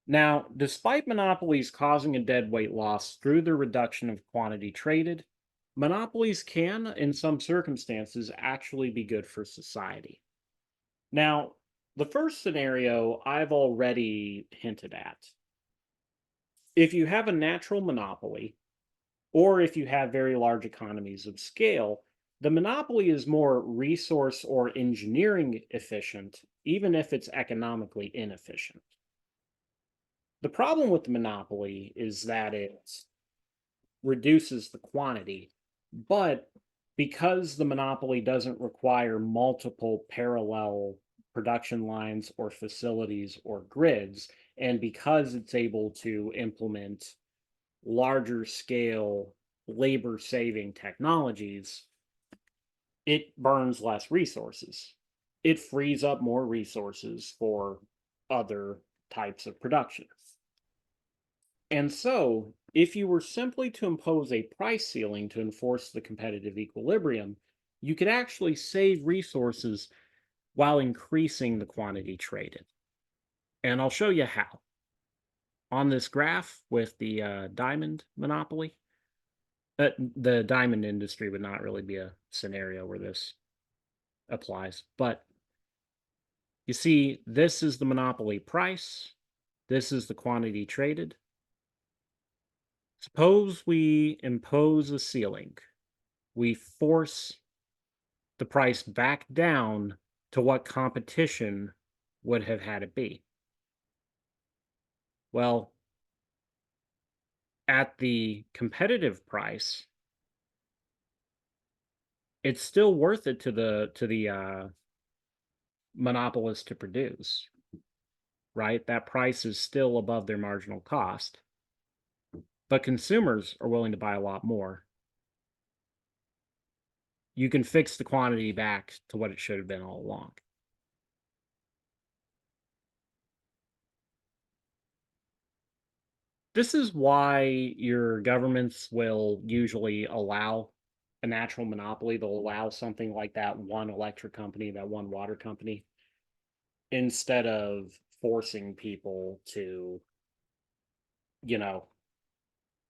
Now, despite monopolies causing a deadweight loss through the reduction of quantity traded, monopolies can, in some circumstances, actually be good for society. Now, the first scenario I've already hinted at. If you have a natural monopoly, or if you have very large economies of scale, the monopoly is more resource or engineering efficient, even if it's economically inefficient. The problem with the monopoly is that it reduces the quantity, but because the monopoly doesn't require multiple parallel production lines or facilities or grids, and because it's able to implement larger scale labor saving technologies, it burns less resources. It frees up more resources for other types of production. And so, if you were simply to impose a price ceiling to enforce the competitive equilibrium, you could actually save resources while increasing the quantity traded. And I'll show you how. On this graph with the diamond monopoly, the diamond industry would not really be a scenario where this applies. But you see, this is the monopoly price, this is the quantity traded. Suppose we impose a ceiling, we force the price back down to what competition would have had it be. Well, at the competitive price, it's still worth it to the monopolist to produce, right? That price is still above their marginal cost, but consumers are willing to buy a lot more. You can fix the quantity back to what it should have been all along. This is why your governments will usually allow a natural monopoly. They'll allow something like that one electric company, that one water company, instead of forcing people to, you know,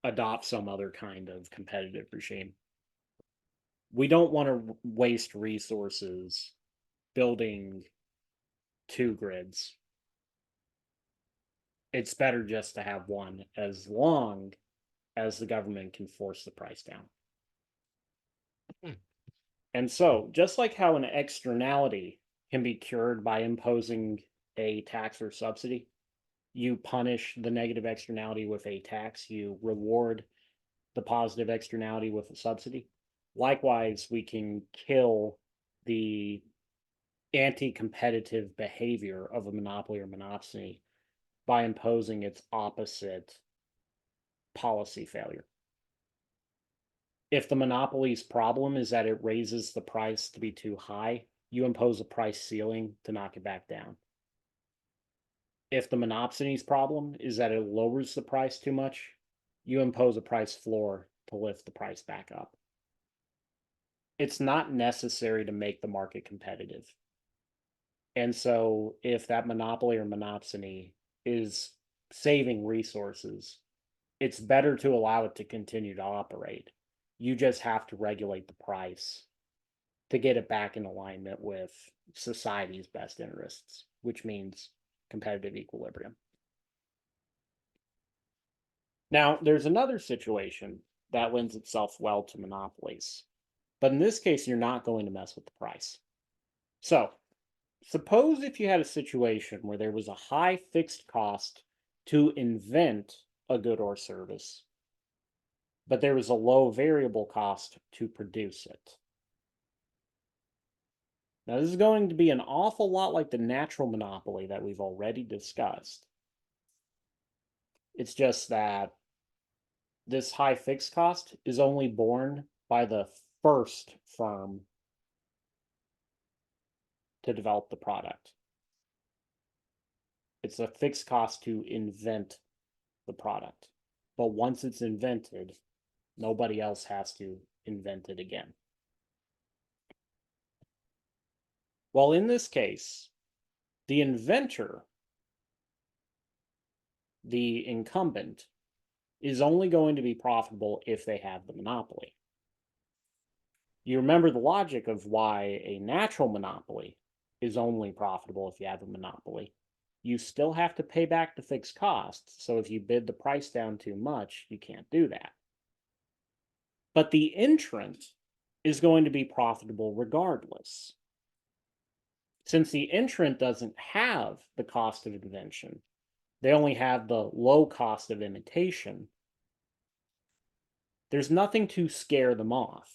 adopt some other kind of competitive regime. We don't want to waste resources building two grids. It's better just to have one as long as the government can force the price down. Hmm. And so, just like how an externality can be cured by imposing a tax or subsidy, you punish the negative externality with a tax, you reward the positive externality with a subsidy. Likewise, we can kill the anti competitive behavior of a monopoly or monopsony by imposing its opposite policy failure. If the monopoly's problem is that it raises the price to be too high, you impose a price ceiling to knock it back down. If the monopsony's problem is that it lowers the price too much, you impose a price floor to lift the price back up. It's not necessary to make the market competitive. And so, if that monopoly or monopsony is saving resources, it's better to allow it to continue to operate. You just have to regulate the price to get it back in alignment with society's best interests, which means competitive equilibrium. Now, there's another situation that lends itself well to monopolies, but in this case, you're not going to mess with the price. So, suppose if you had a situation where there was a high fixed cost to invent a good or service, but there was a low variable cost to produce it. Now, this is going to be an awful lot like the natural monopoly that we've already discussed. It's just that this high fixed cost is only borne by the first firm to develop the product. It's a fixed cost to invent the product. But once it's invented, nobody else has to invent it again. Well, in this case, the inventor the incumbent, is only going to be profitable if they have the monopoly. You remember the logic of why a natural monopoly is only profitable if you have a monopoly. You still have to pay back the fixed costs, so if you bid the price down too much, you can't do that. But the entrant is going to be profitable regardless. Since the entrant doesn't have the cost of invention, they only have the low cost of imitation, there's nothing to scare them off.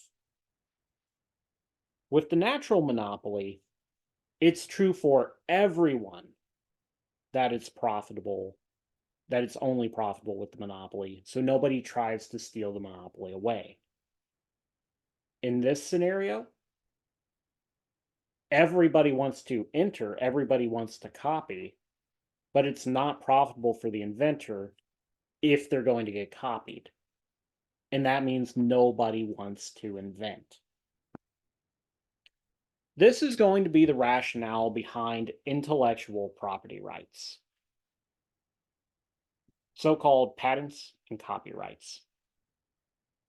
With the natural monopoly, it's true for everyone that it's profitable, that it's only profitable with the monopoly, so nobody tries to steal the monopoly away. In this scenario, everybody wants to enter, everybody wants to copy, but it's not profitable for the inventor if they're going to get copied. And that means nobody wants to invent. This is going to be the rationale behind intellectual property rights, so-called patents and copyrights.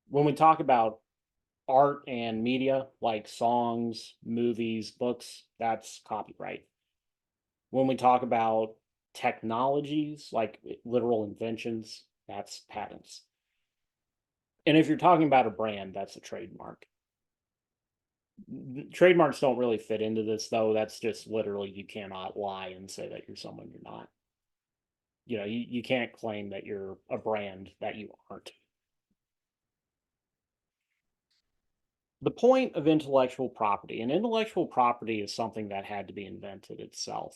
When we talk about art and media, like songs, movies, books, that's copyright. When we talk about technologies, like literal inventions, that's patents. And if you're talking about a brand, that's a trademark. Trademarks don't really fit into this, though. That's just literally, you cannot lie and say that you're someone you're not. You can't claim that you're a brand that you aren't. The point of intellectual property, and intellectual property is something that had to be invented itself.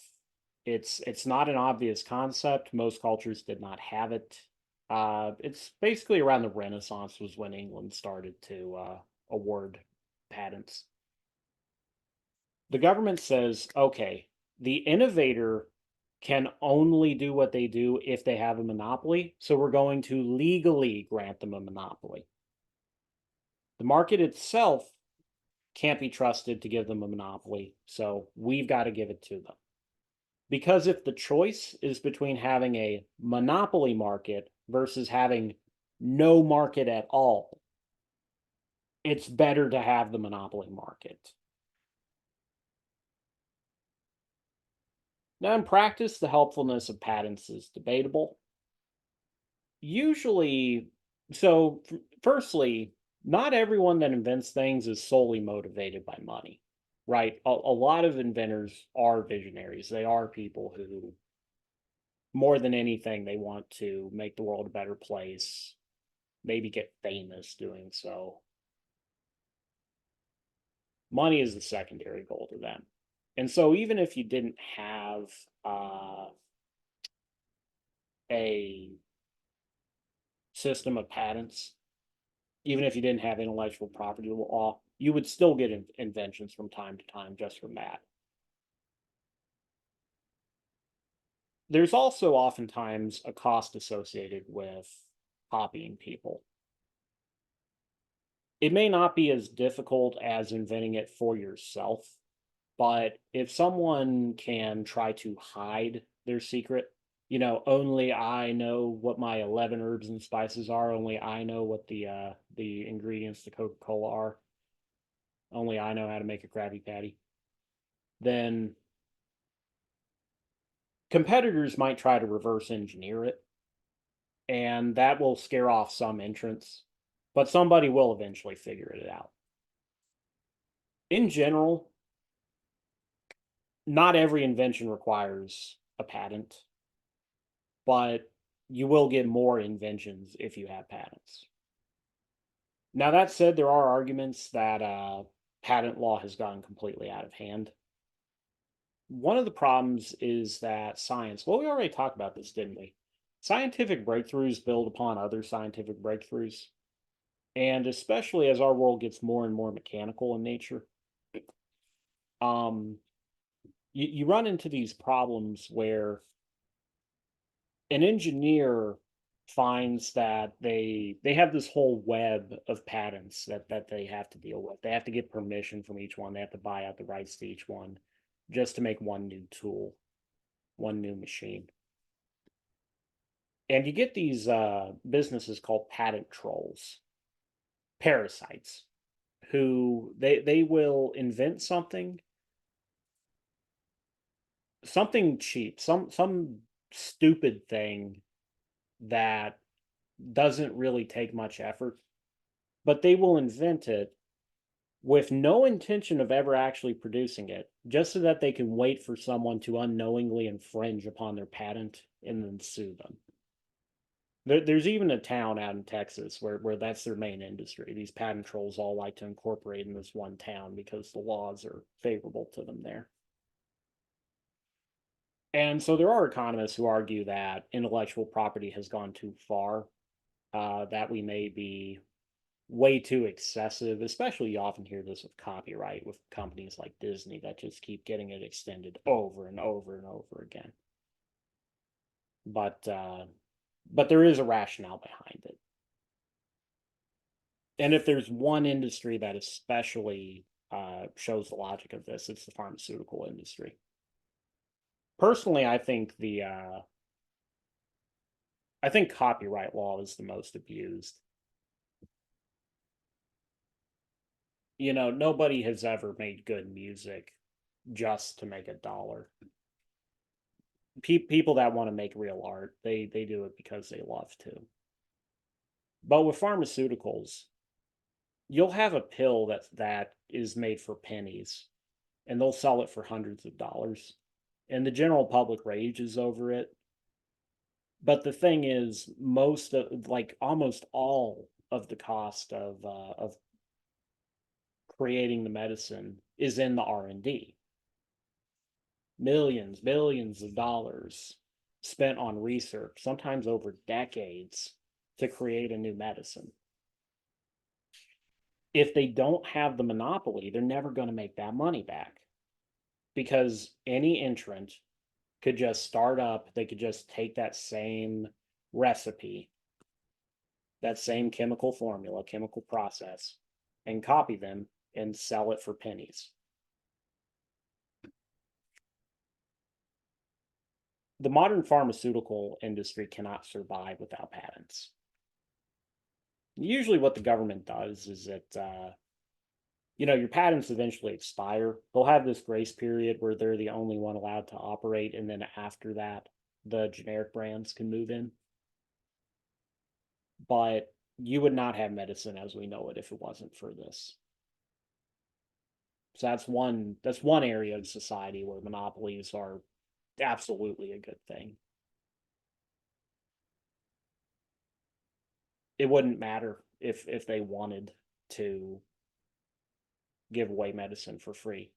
It's not an obvious concept. Most cultures did not have it. It's basically around the Renaissance was when England started to award patents. The government says, okay, the innovator can only do what they do if they have a monopoly, so we're going to legally grant them a monopoly. The market itself can't be trusted to give them a monopoly, so we've got to give it to them. Because if the choice is between having a monopoly market versus having no market at all, it's better to have the monopoly market. Now, in practice, the helpfulness of patents is debatable. Usually, firstly, not everyone that invents things is solely motivated by money, right? A lot of inventors are visionaries. They are people who, more than anything, they want to make the world a better place, maybe get famous doing so. Money is the secondary goal to them. And so even if you didn't have a system of patents, even if you didn't have intellectual property law, you would still get inventions from time to time just from that. There's also oftentimes a cost associated with copying people. It may not be as difficult as inventing it for yourself, but if someone can try to hide their secret, only I know what my 11 herbs and spices are, only I know what the ingredients to Coca-Cola are, only I know how to make a Krabby Patty, then competitors might try to reverse engineer it, and that will scare off some entrants, but somebody will eventually figure it out. In general, not every invention requires a patent, but you will get more inventions if you have patents. Now, that said, there are arguments that patent law has gotten completely out of hand. One of the problems is that science, well, we already talked about this, didn't we? Scientific breakthroughs build upon other scientific breakthroughs. And especially as our world gets more and more mechanical in nature, you run into these problems where an engineer finds that they have this whole web of patents that they have to deal with. They have to get permission from each one. They have to buy out the rights to each one just to make one new tool, one new machine. And you get these businesses called patent trolls, parasites, who they will invent something cheap, some stupid thing that doesn't really take much effort, but they will invent it with no intention of ever actually producing it, just so that they can wait for someone to unknowingly infringe upon their patent and then sue them. There's even a town out in Texas where that's their main industry. These patent trolls all like to incorporate in this one town because the laws are favorable to them there. And so there are economists who argue that intellectual property has gone too far, that we may be way too excessive, especially you often hear this with copyright with companies like Disney that just keep getting it extended over and over and over again. But there is a rationale behind it. And if there's one industry that especially shows the logic of this, it's the pharmaceutical industry. Personally, I think copyright law is the most abused. You know, nobody has ever made good music just to make a dollar. People that want to make real art, they do it because they love to. But with pharmaceuticals, you'll have a pill that is made for pennies, and they'll sell it for hundreds of dollars, and the general public rages over it. But the thing is, most of like almost all of the cost of creating the medicine is in the R&D. Millions, billions of dollars spent on research, sometimes over decades, to create a new medicine. If they don't have the monopoly, they're never going to make that money back, because any entrant could just start up, they could just take that same recipe, that same chemical formula, chemical process, and copy them and sell it for pennies. The modern pharmaceutical industry cannot survive without patents. Usually, what the government does is your patents eventually expire. They'll have this grace period where they're the only one allowed to operate, and then after that, the generic brands can move in. But you would not have medicine as we know it if it wasn't for this. So that's one area of society where monopolies are absolutely a good thing. It wouldn't matter if they wanted to give away medicine for free.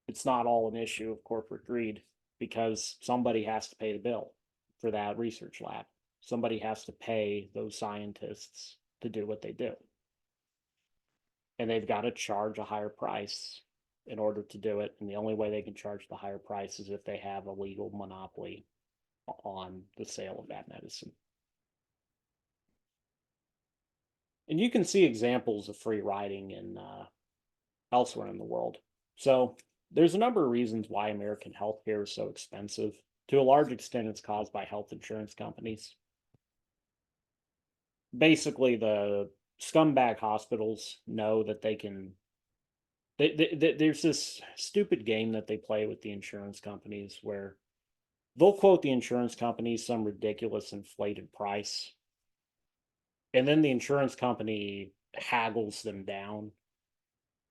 It's not all an issue of corporate greed, because somebody has to pay the bill for that research lab. Somebody has to pay those scientists to do what they do. And they've got to charge a higher price in order to do it. And the only way they can charge the higher price is if they have a legal monopoly on the sale of that medicine. And you can see examples of free riding in elsewhere in the world. So there's a number of reasons why American healthcare is so expensive. To a large extent, it's caused by health insurance companies. Basically, the scumbag hospitals know that they can. There's this stupid game that they play with the insurance companies where they'll quote the insurance companies some ridiculous inflated price, and then the insurance company haggles them down,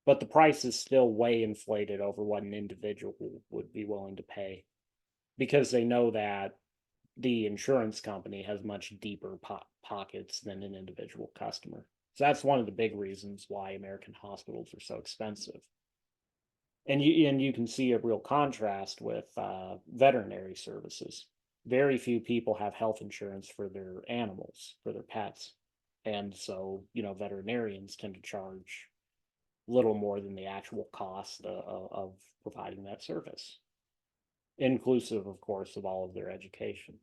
but the price is still way inflated over what an individual would be willing to pay, because they know that the insurance company has much deeper pockets than an individual customer. So that's one of the big reasons why American hospitals are so expensive. And you can see a real contrast with veterinary services. Very few people have health insurance for their animals, for their pets, and so veterinarians tend to charge little more than the actual cost of providing that service, inclusive, of course, of all of their education.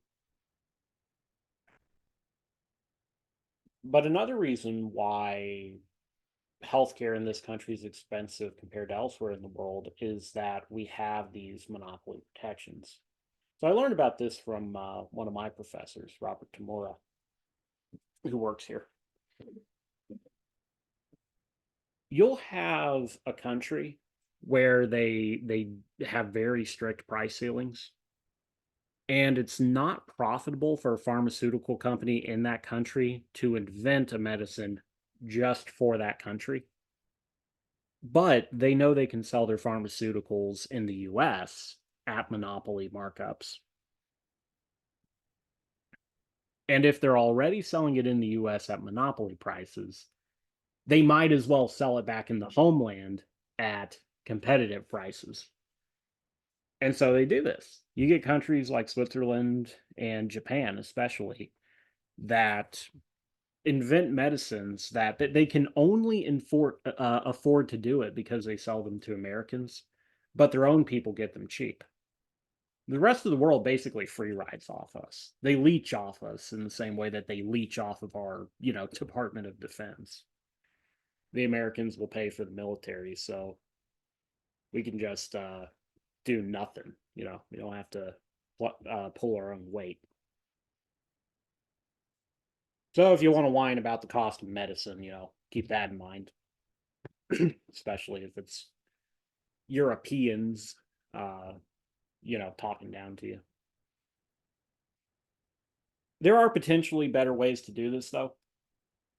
But another reason why healthcare in this country is expensive compared to elsewhere in the world is that we have these monopoly protections. So I learned about this from one of my professors, Robert Tamura, who works here. You'll have a country where they have very strict price ceilings, and it's not profitable for a pharmaceutical company in that country to invent a medicine just for that country. But they know they can sell their pharmaceuticals in the US at monopoly markups. And if they're already selling it in the US at monopoly prices, they might as well sell it back in the homeland at competitive prices. And so they do this. You get countries like Switzerland and Japan, especially, that invent medicines that they can only afford to do it because they sell them to Americans, but their own people get them cheap. The rest of the world basically free rides off us. They leech off us in the same way that they leech off of our, Department of Defense. The Americans will pay for the military, so we can just do nothing. We don't have to pull our own weight. So if you want to whine about the cost of medicine, keep that in mind, especially if it's Europeans, uh, talking down to you. There are potentially better ways to do this, though.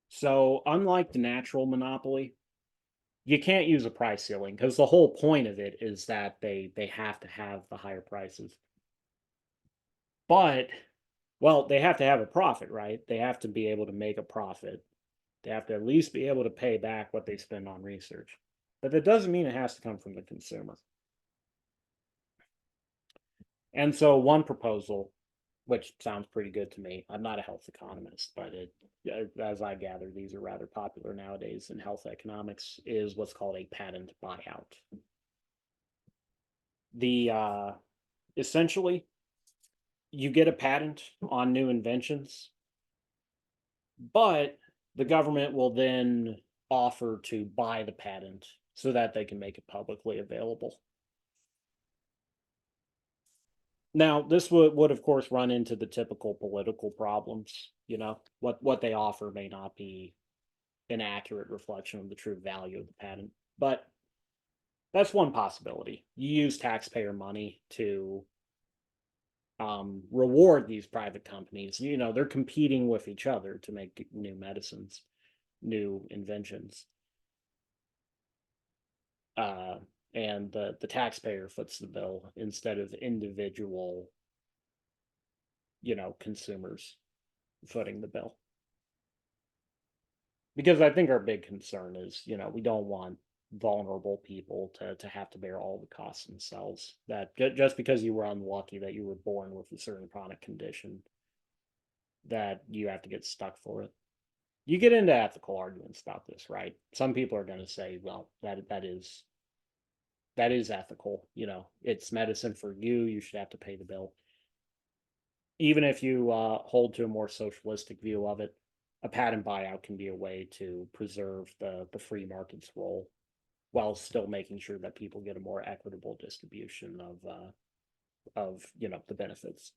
So, unlike the natural monopoly, you can't use a price ceiling because the whole point of it is that they have to have the higher prices. But, well, they have to have a profit, right? They have to be able to make a profit. They have to at least be able to pay back what they spend on research. But that doesn't mean it has to come from the consumer. And so, one proposal, which sounds pretty good to me, I'm not a health economist, but as I gather, these are rather popular nowadays in health economics, is what's called a patent buyout. The essentially, you get a patent on new inventions, but the government will then offer to buy the patent so that they can make it publicly available. Now, this would of course run into the typical political problems. What they offer may not be an accurate reflection of the true value of the patent, but that's one possibility. You use taxpayer money to reward these private companies. They're competing with each other to make new medicines, new inventions. Uh, and the taxpayer foots the bill instead of individual, consumers footing the bill. Because I think our big concern is, we don't want vulnerable people to have to bear all the costs themselves. That just because you were unlucky that you were born with a certain chronic condition, that you have to get stuck for it. You get into ethical arguments about this, right? Some people are going to say, well, that is ethical. It's medicine for you. You should have to pay the bill. Even if you hold to a more socialistic view of it, a patent buyout can be a way to preserve the free market's role while still making sure that people get a more equitable distribution of the benefits.